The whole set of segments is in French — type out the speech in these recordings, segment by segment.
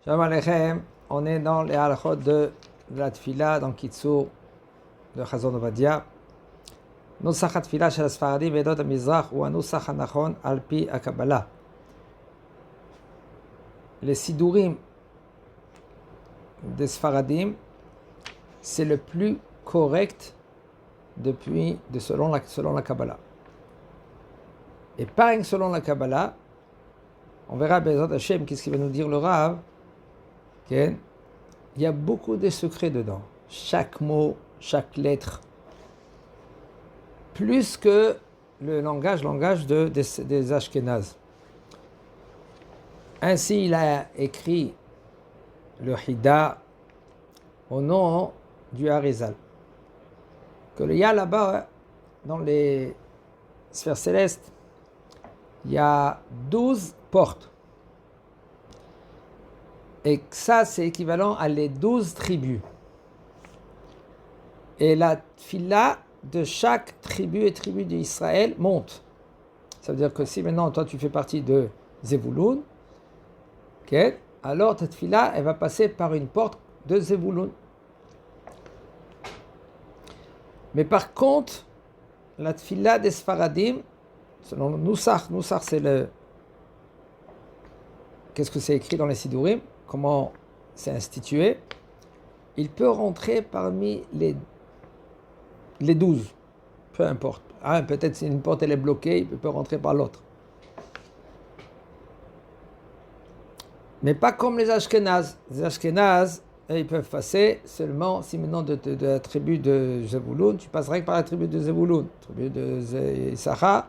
Shalom Aleichem, on est dans les halachot de la tfila, dans Kitsour, de Chazon Ovadia. Nusach ha-tfila shel ha-Sfaradim ve'edot ha-Mizrach ou ha-nusach ha-nachon al-pi ha-Kabbalah. Les sidurim des Sfaradim, c'est le plus correct selon la Kabbalah. Et pas selon la Kabbalah, on verra Bezrat Hashem, qu'est-ce qu'il va nous dire le Rav. Il y a beaucoup de secrets dedans. Chaque mot, chaque lettre. Plus que le langage des Ashkénazes. Ainsi, il a écrit le Hida au nom du Harizal. Que il y a là-bas, dans les sphères célestes, il y a 12 portes. Et ça, c'est équivalent à les 12 tribus. Et la tfila de chaque tribu et tribu d'Israël monte. Ça veut dire que si maintenant, toi, tu fais partie de Zevulun, okay, alors ta tfila, elle va passer par une porte de Zevulun. Mais par contre, la tfila des Sfaradim, selon le Nusach c'est le... Qu'est-ce que c'est écrit dans les Sidurim? Comment c'est institué? Il peut rentrer parmi les 12. Peu importe. Peut-être si une porte elle est bloquée, il peut rentrer par l'autre. Mais pas comme les Ashkénazes. Les Ashkénazes, ils peuvent passer seulement si maintenant de la tribu de Zevulun, tu passerais par la tribu de Zevulun, la tribu de Issachar.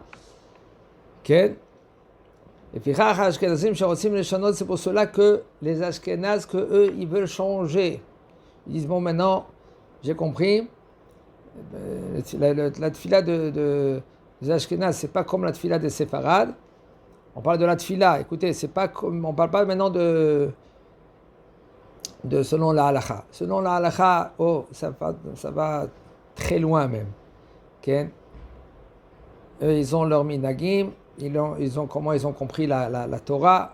Okay. Et puis, c'est pour cela que les Ashkénazes, eux, ils veulent changer. Ils disent, bon, maintenant, j'ai compris, la tfila des Ashkénazes, c'est pas comme la tfila des Séfarades. On parle de la tfila, écoutez, c'est pas comme, on parle pas maintenant de selon la halakha. Selon la halakha, ça va très loin même. Okay? Eux, ils ont leur minagim. Ils ont comment ils ont compris la Torah.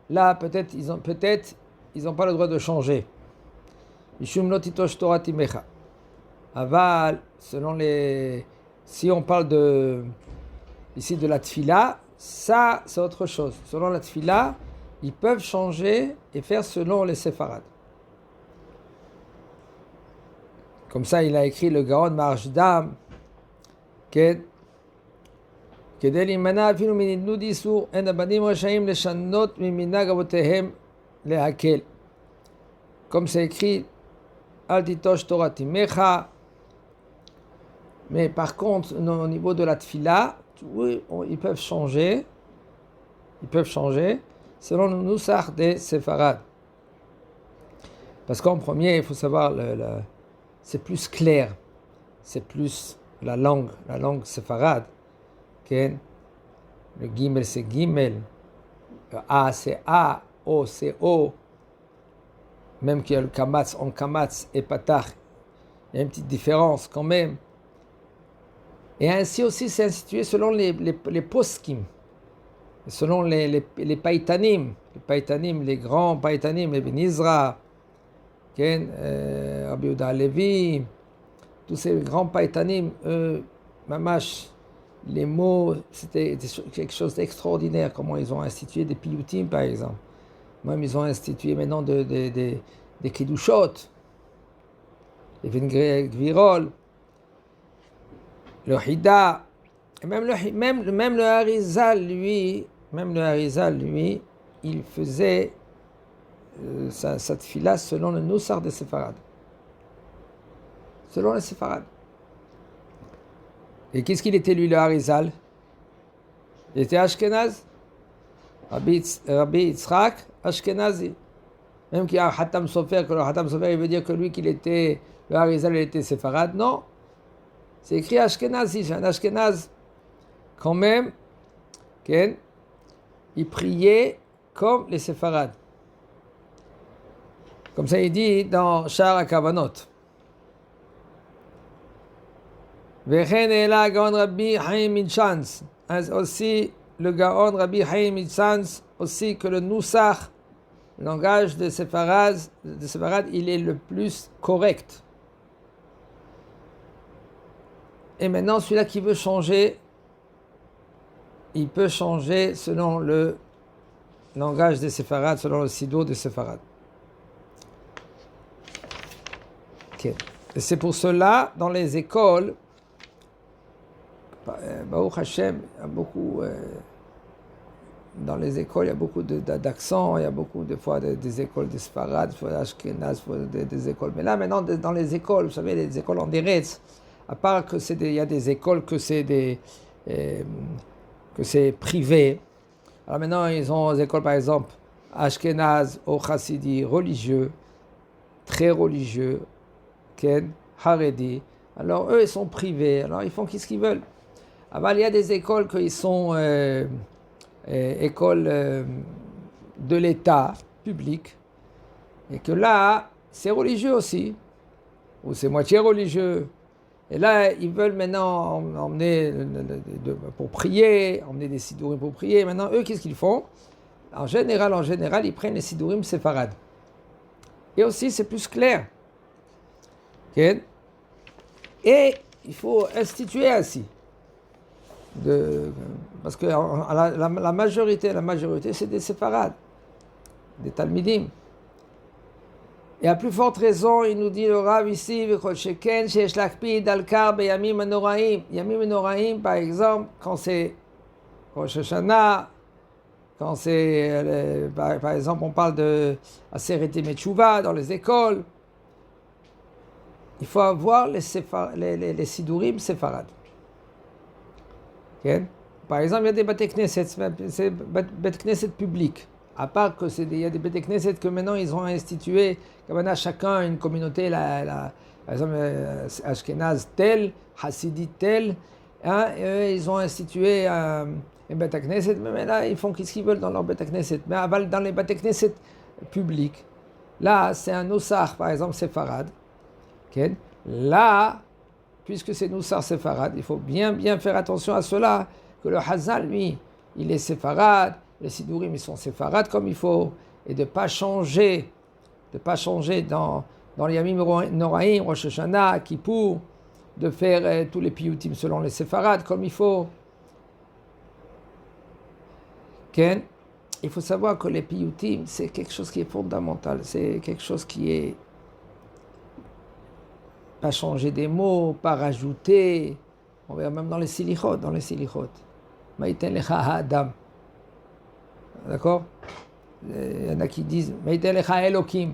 Là, peut-être ils ont pas le droit de changer. Mishum lo titosh Torah timecha. Aval, si on parle ici de la tfila, ça c'est autre chose. Selon la tfila, ils peuvent changer et faire selon les séfarades. Comme ça, il a écrit le Gaon Marshdam, כדי להימנע אפילו מנדנוד איסור, אין הבנים רשאים לשנות ממנהג אבותיהם להקל. Comme c'est écrit, אל תיטוש תורת אמך. Mais par contre, au niveau de la tfila, oui, ils peuvent changer selon le nusach des séfarades. Parce qu'en premier, il faut savoir, c'est plus clair, c'est plus la langue séfarade. Le gimel c'est gimel, le a c'est a, o c'est o, même qu'il y a le kamatz en kamatz et patach, il y a une petite différence quand même. Et ainsi aussi c'est institué selon les poskim, selon les païtanim, les grands païtanim, les Benizra, Rabbi Yehuda Levi, tous ces grands païtanim, mamash. Les mots, c'était quelque chose d'extraordinaire, comment ils ont institué des piyutim par exemple. Même ils ont institué maintenant des kiddushot, des vingvirol, le hida, et même le harizal, lui, il faisait sa tfila selon le nusar des séfarades. Selon les séfarades. Et qu'est-ce qu'il était lui, le Harizal? Il était Ashkenaz. Rabbi Yitzhak, Ashkenazi. Même qu'il y a un Hatam Sofer, que le Hatam Sofer, il veut dire que lui, le Harizal, il était séfarade. Non. C'est écrit Ashkenazi, c'est un Ashkenaz. Quand même, il priait comme les séfarades. Comme ça, il dit dans Shar HaKavanot. וכן העלה הגאון רבי חיים מצ'אנס, אז aussi le Gaon Rabbi Haim Itzans, aussi que le Nusach le langage de séfarade, il est le plus correct. Et maintenant, celui-là qui veut changer, il peut changer selon le langage des séfarades, selon le sidour des séfarades. Okay. Et c'est pour cela, dans les écoles, Baruch Hashem, il y a beaucoup, dans les écoles, il y a beaucoup d'accents, il y a beaucoup de fois des écoles de séfarades, d'Ashkenaz, des écoles. Mais là, maintenant, dans les écoles, vous savez, les écoles en Eretz, à part que il y a des écoles que c'est privé. Alors maintenant, ils ont des écoles, par exemple, Ashkenaz, ou Chassidi, religieux, très religieux, Ken, Haredi. Alors eux, ils sont privés, alors ils font ce qu'ils veulent. Alors il y a des écoles qui sont écoles de l'État, publiques, et que là, c'est religieux aussi, ou c'est moitié religieux. Et là, ils veulent maintenant emmener pour prier, emmener des sidourim pour prier. Maintenant, eux, qu'est-ce qu'ils font? En général, ils prennent les sidourim séfarades. Et aussi, c'est plus clair. Okay? Et il faut instituer ainsi. Parce que la majorité, c'est des séfarades, des talmidim. Et à plus forte raison, il nous dit le Rav ici, Yamim Noraim, par exemple, quand c'est Rosh Hashanah, quand c'est, par exemple, on parle de Aseret Metchouva dans les écoles, il faut avoir les sidourim séfarades. Okay? Par exemple, il y a des Bate Knesset, c'est Bate Knesset publics. À part que il y a des Bate Knesset que maintenant ils ont institué, comme on a chacun une communauté, par exemple Ashkenaz tel, Hassidi tel, hein, et ils ont institué un Bate Knesset, mais là ils font ce qu'ils veulent dans leur Bate Knesset. Mais dans les Bate Knesset publics, là c'est un Noussar, par exemple séfarade. Okay? Là, puisque c'est Noussar séfarade, il faut bien faire attention à cela, que le Hazal, lui, il est séfarade, les sidourim, ils sont séfarades comme il faut, et de ne pas changer dans les Yamim Noraim, Rosh Hashanah, Kippour, de faire tous les piyutim selon les séfarades comme il faut. Okay? Il faut savoir que les piyutim, c'est quelque chose qui est fondamental, c'est quelque chose qui est pas changer des mots, pas rajouter. On verra même dans les silichot. Maïten lecha ha'adam. D'accord? Il y en a qui disent Maïten lecha Elokim.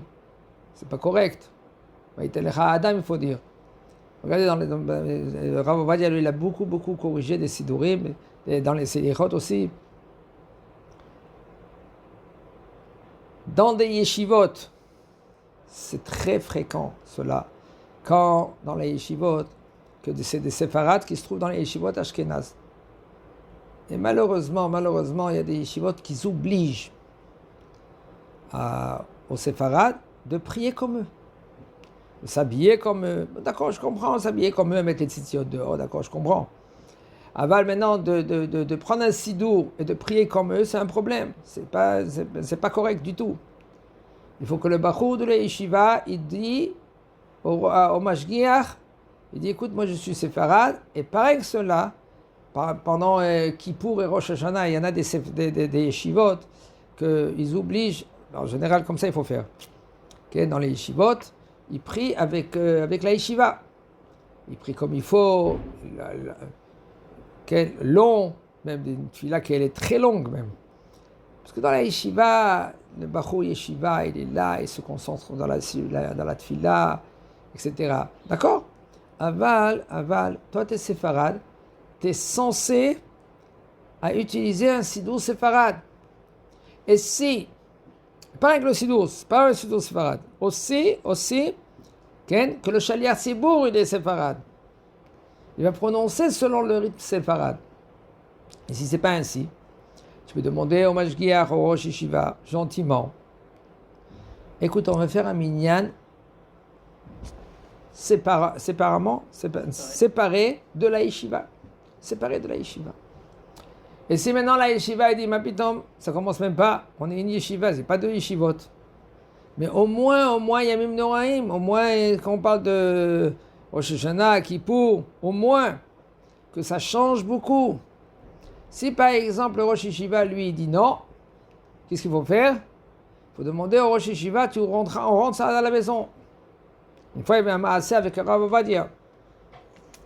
C'est pas correct. Maïten lecha ha'adam, il faut dire. Regardez, le Rav Ovadia, lui, il a beaucoup corrigé des sidourim, et dans les silichot aussi. Dans des yeshivot, c'est très fréquent, cela. Quand, dans les yeshivot, que c'est des séfarades qui se trouvent dans les yeshivot ashkénazes. Et malheureusement, il y a des yeshivot qui obligent aux séfarades de prier comme eux, de s'habiller comme eux. D'accord, je comprends, s'habiller comme eux, mettre les tzitziot dehors, d'accord, je comprends. Aval maintenant, de prendre un sidour et de prier comme eux, c'est un problème. C'est pas correct du tout. Il faut que le bachur de la yeshiva, il dit au mashgiach, il dit écoute, moi je suis séfarade, et pareil que cela, pendant Kippour et Rosh Hashanah, il y en a des yeshivot qu'ils obligent, en général comme ça il faut faire. Okay, dans les yeshivot, ils prient avec la yeshiva. Ils prient comme il faut, long, même une tefila qui est très longue même. Parce que dans la yeshiva, le bachur yeshiva, il est là, il se concentre dans la tefila, etc. D'accord? Aval, toi t'es séfarade, t'es censé à utiliser un sidour séfarade. Et si, pas avec le sidour, pas un sidour séfarade, aussi, que le shaliach sibour, il est séfarade. Il va prononcer selon le rythme séfarade. Et si c'est pas ainsi, tu peux demander au mashgiach, au rosh yeshiva, gentiment. Écoute, on va faire un minyan séparé de la yeshiva. Séparé de la yeshiva. Et si maintenant la yeshiva dit, ma pitom, ça commence même pas, on est une yeshiva, c'est pas deux yeshivot. Mais au moins, Yamim Noraim, au moins, quand on parle de Rosh Hashanah, Kippour, au moins, que ça change beaucoup. Si par exemple le Rosh Yeshiva, lui, dit non, qu'est-ce qu'il faut faire? Il faut demander au Rosh Yeshiva, on rentre ça à la maison. Une fois, il y avait un maasé avec Rav Ovadia.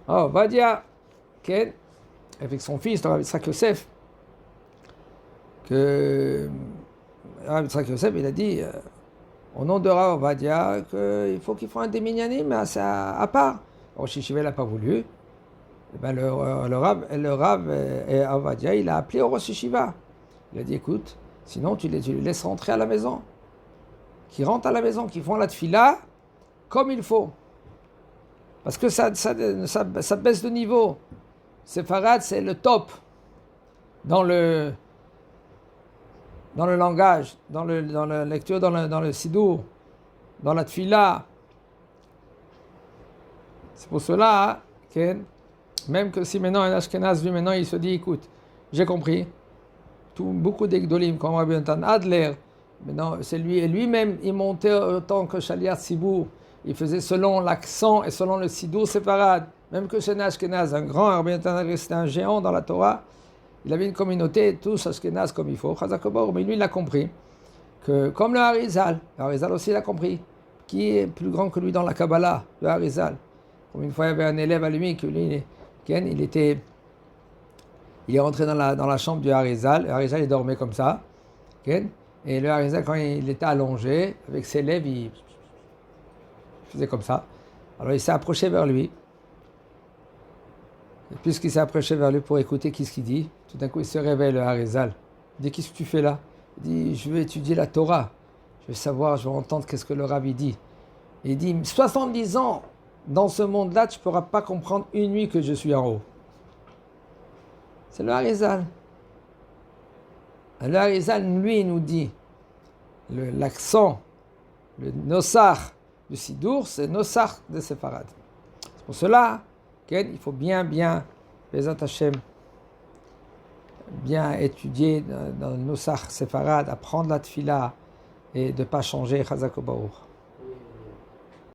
Ovadia, Ken, avec son fils, Rav Yitzhak Yosef, que Rav Yitzhak Yosef, il a dit, au nom de Rav Ovadia, qu'il faut qu'il fasse un déminyanim à part. Rosh Yeshiva n'a pas voulu. Et ben le Rav Ovadia, il a appelé au Rosh Yeshiva. Il a dit, écoute, sinon tu les laisses rentrer à la maison. Qui rentrent à la maison, qui font la tfila comme il faut. Parce que ça baisse de niveau. Séfarad, c'est le top dans le langage, dans la lecture, dans le sidour, dans la tfila. C'est pour cela que même que si maintenant un Ashkenaz, lui maintenant il se dit, écoute, j'ai compris, beaucoup d'Egdolim comme Rabbi Natan Adler, maintenant c'est lui-même, il montait autant que Shaliach Sibour, il faisait selon l'accent et selon le sidour séparade, même que chez Ashkenaz, un grand Rabbi Natan Adler, c'était un géant dans la Torah, il avait une communauté, tous Ashkenaz comme il faut, mais lui il a compris, que comme le Harizal aussi l'a compris, qui est plus grand que lui dans la Kabbalah, le Harizal. Comme une fois, il y avait un élève à lui, que lui, il est rentré dans la chambre du Harizal. Le Harizal, il dormait comme ça. Et le Harizal, quand il était allongé, avec ses lèvres, il faisait comme ça. Alors, il s'est approché vers lui. Et puisqu'il s'est approché vers lui pour écouter qu'est-ce qu'il dit, tout d'un coup, il se réveille, le Harizal. Il dit, qu'est-ce que tu fais là? Il dit, je veux étudier la Torah. Je veux savoir, je veux entendre qu'est-ce que le Rabbi dit. Il dit, 70 ans dans ce monde-là, tu ne pourras pas comprendre une nuit que je suis en haut. C'est le Harizal. Le Harizal, lui, nous dit l'accent, le nosar du Sidour, c'est nosar de Séfarad. C'est pour cela qu'il faut bien, Bezat Hashem, bien étudier dans le nosar Séfarad, apprendre la tfila et de ne pas changer Chazak Baruch.